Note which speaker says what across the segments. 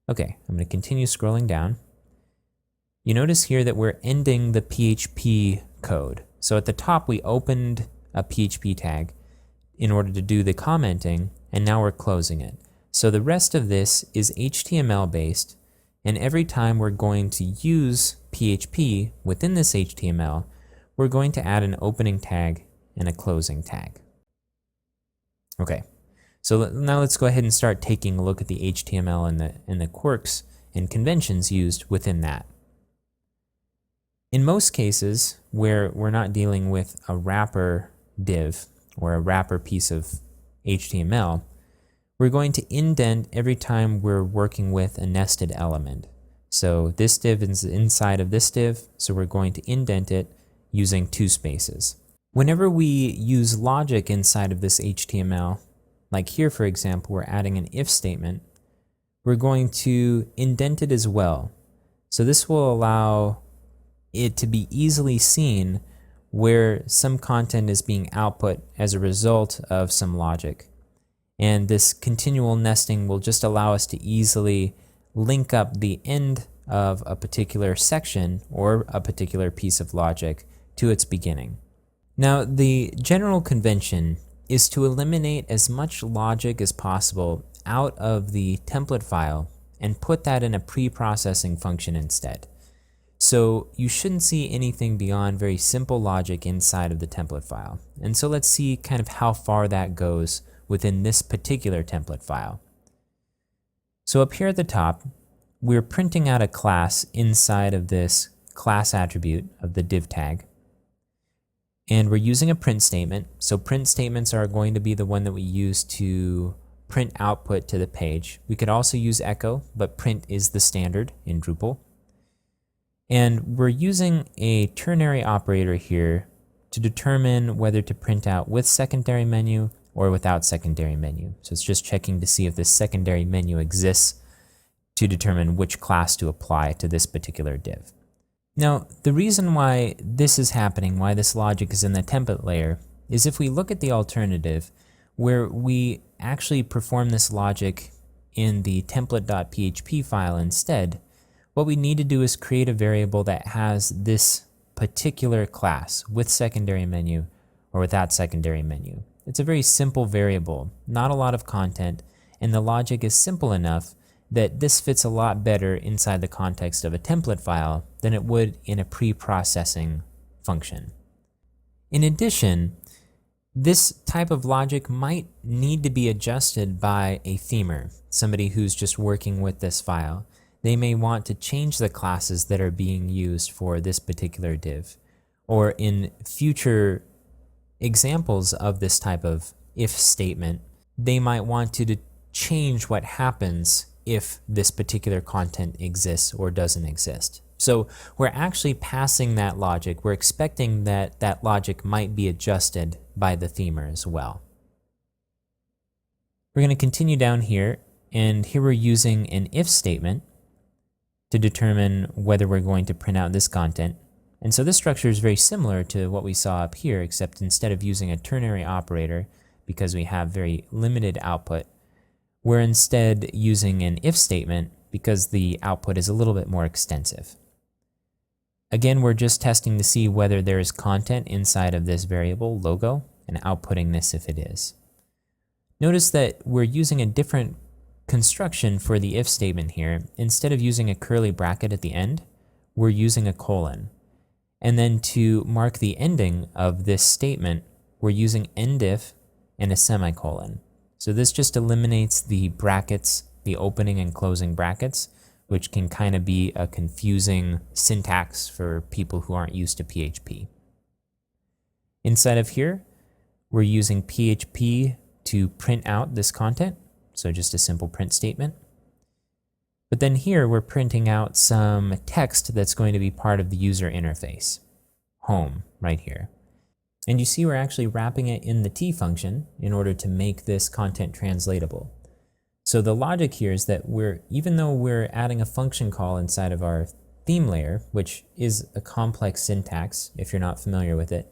Speaker 1: Okay, I'm going to continue scrolling down. You notice here that we're ending the PHP code. So at the top, we opened a PHP tag in order to do the commenting, and now we're closing it. So the rest of this is HTML based, and every time we're going to use PHP within this HTML, we're going to add an opening tag and a closing tag. Okay, so now let's go ahead and start taking a look at the HTML and the quirks and conventions used within that. In most cases, where we're not dealing with a wrapper div or a wrapper piece of HTML, we're going to indent every time we're working with a nested element. So this div is inside of this div, so we're going to indent it using 2 spaces. Whenever we use logic inside of this HTML, like here for example, we're adding an if statement, we're going to indent it as well. So this will allow it to be easily seen where some content is being output as a result of some logic. And this continual nesting will just allow us to easily link up the end of a particular section or a particular piece of logic to its beginning. Now, the general convention is to eliminate as much logic as possible out of the template file and put that in a pre-processing function instead. So you shouldn't see anything beyond very simple logic inside of the template file. And so let's see kind of how far that goes within this particular template file. So up here at the top, we're printing out a class inside of this class attribute of the div tag. And we're using a print statement. So print statements are going to be the one that we use to print output to the page. We could also use echo, but print is the standard in Drupal. And we're using a ternary operator here to determine whether to print out with secondary menu or without secondary menu. So it's just checking to see if this secondary menu exists to determine which class to apply to this particular div. Now, the reason why this is happening, why this logic is in the template layer, is if we look at the alternative where we actually perform this logic in the template.php file instead, what we need to do is create a variable that has this particular class with secondary menu or without secondary menu. It's a very simple variable, not a lot of content, and the logic is simple enough that this fits a lot better inside the context of a template file than it would in a pre-processing function. In addition, this type of logic might need to be adjusted by a themer, somebody who's just working with this file. They may want to change the classes that are being used for this particular div, or in future examples of this type of if statement, they might want to change what happens if this particular content exists or doesn't exist. So we're actually passing that logic. We're expecting that that logic might be adjusted by the themer as well. We're going to continue down here, and here we're using an if statement to determine whether we're going to print out this content. And so this structure is very similar to what we saw up here, except instead of using a ternary operator, because we have very limited output, we're instead using an if statement because the output is a little bit more extensive. Again, we're just testing to see whether there is content inside of this variable logo and outputting this if it is. Notice that we're using a different construction for the if statement here. Instead of using a curly bracket at the end, we're using a colon. And then to mark the ending of this statement, we're using endif and a semicolon. So this just eliminates the brackets, the opening and closing brackets, which can kind of be a confusing syntax for people who aren't used to PHP. Inside of here, we're using PHP to print out this content, so just a simple print statement. But then here we're printing out some text that's going to be part of the user interface, home, right here. And you see we're actually wrapping it in the T function in order to make this content translatable. So the logic here is that even though we're adding a function call inside of our theme layer, which is a complex syntax if you're not familiar with it,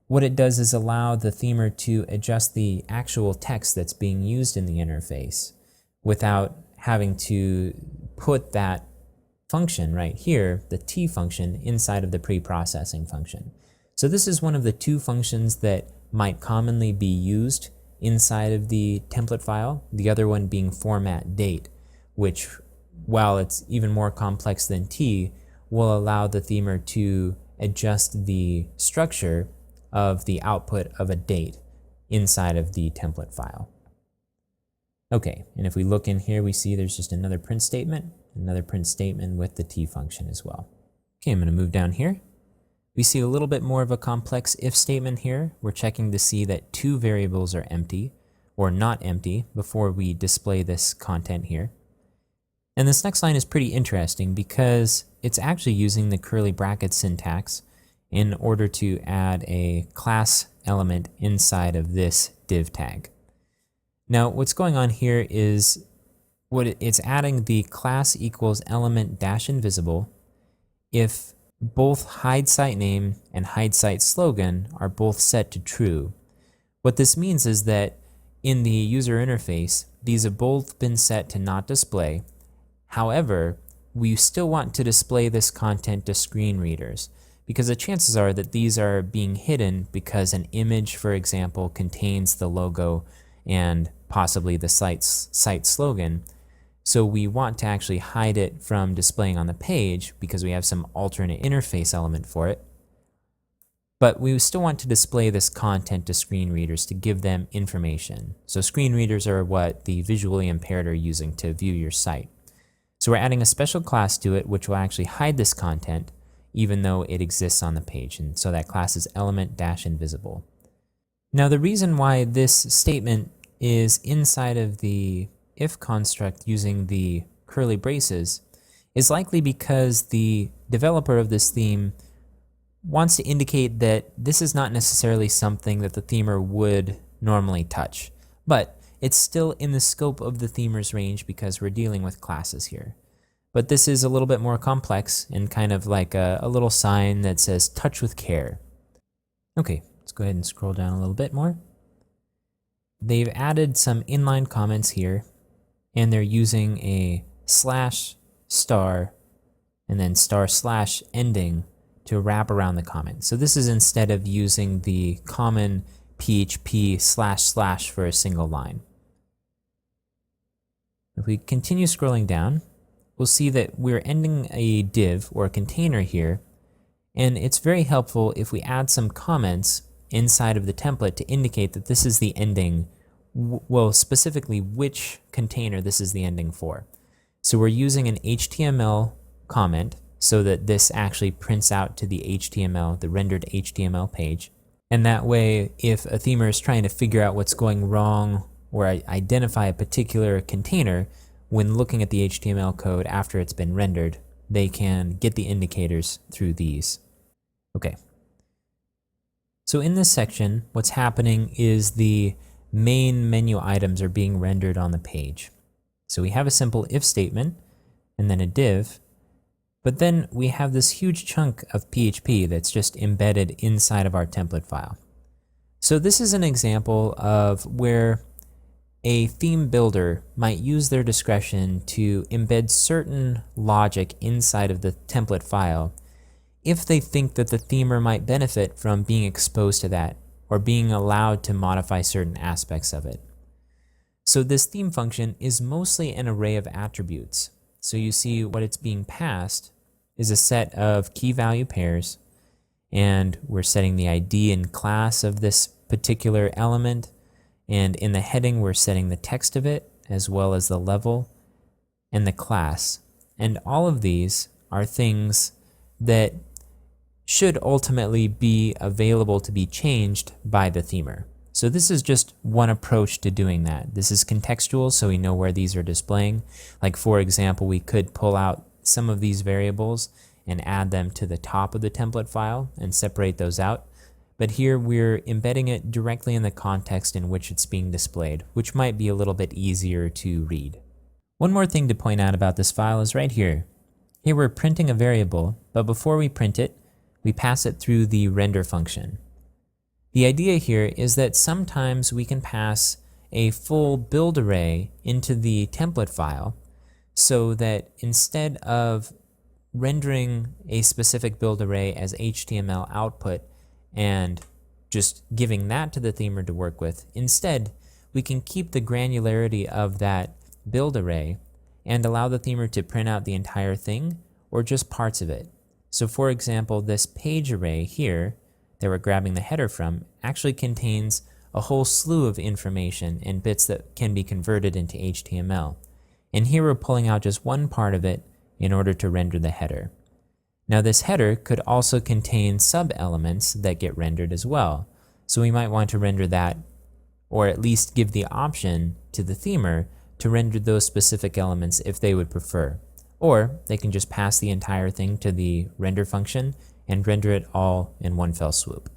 Speaker 1: what it does is allow the themer to adjust the actual text that's being used in the interface without having to put that function right here, the T function, inside of the pre-processing function. So this is one of the two functions that might commonly be used inside of the template file, the other one being format date, which, while it's even more complex than T, will allow the themer to adjust the structure of the output of a date inside of the template file. Okay, and if we look in here, we see there's just another print statement with the T function as well. Okay, I'm going to move down here. We see a little bit more of a complex if statement here. We're checking to see that two variables are empty or not empty before we display this content here. And this next line is pretty interesting because it's actually using the curly bracket syntax in order to add a class element inside of this div tag. Now, what's going on here is it's adding the class equals element dash invisible if both hide site name and hide site slogan are both set to true. What this means is that in the user interface, these have both been set to not display. However, we still want to display this content to screen readers because the chances are that these are being hidden because an image, for example, contains the logo and possibly the site slogan. So we want to actually hide it from displaying on the page because we have some alternate interface element for it. But we still want to display this content to screen readers to give them information. So screen readers are what the visually impaired are using to view your site. So we're adding a special class to it which will actually hide this content even though it exists on the page. And so that class is element-invisible. Now the reason why this statement is inside of the if construct using the curly braces is likely because the developer of this theme wants to indicate that this is not necessarily something that the themer would normally touch, but it's still in the scope of the themer's range because we're dealing with classes here. But this is a little bit more complex and kind of like a little sign that says touch with care. Okay, let's go ahead and scroll down a little bit more. They've added some inline comments here, and they're using a slash star and then star slash ending to wrap around the comment. So this is instead of using the common PHP slash slash for a single line. If we continue scrolling down, we'll see that we're ending a div or a container here, and it's very helpful if we add some comments inside of the template to indicate that this is the ending, well, specifically which container this is the ending for. So we're using an HTML comment so that this actually prints out to the HTML, the rendered HTML page. And that way, if a themer is trying to figure out what's going wrong or identify a particular container, when looking at the HTML code after it's been rendered, they can get the indicators through these. Okay. So in this section, what's happening is the main menu items are being rendered on the page. So we have a simple if statement and then a div, but then we have this huge chunk of PHP that's just embedded inside of our template file. So this is an example of where a theme builder might use their discretion to embed certain logic inside of the template file if they think that the themer might benefit from being exposed to that or being allowed to modify certain aspects of it. So this theme function is mostly an array of attributes. So you see what it's being passed is a set of key value pairs, and we're setting the ID and class of this particular element, and in the heading we're setting the text of it as well as the level and the class. And all of these are things that should ultimately be available to be changed by the themer. So this is just one approach to doing that. This is contextual, so we know where these are displaying. Like for example, we could pull out some of these variables and add them to the top of the template file and separate those out. But here we're embedding it directly in the context in which it's being displayed, which might be a little bit easier to read. One more thing to point out about this file is right here. Here we're printing a variable, but before we print it, we pass it through the render function. The idea here is that sometimes we can pass a full build array into the template file, so that instead of rendering a specific build array as HTML output and just giving that to the themer to work with, instead we can keep the granularity of that build array and allow the themer to print out the entire thing or just parts of it. So for example, this page array here that we're grabbing the header from actually contains a whole slew of information and bits that can be converted into HTML. And here we're pulling out just one part of it in order to render the header. Now this header could also contain sub-elements that get rendered as well. So we might want to render that, or at least give the option to the themer to render those specific elements if they would prefer. Or they can just pass the entire thing to the render function and render it all in one fell swoop.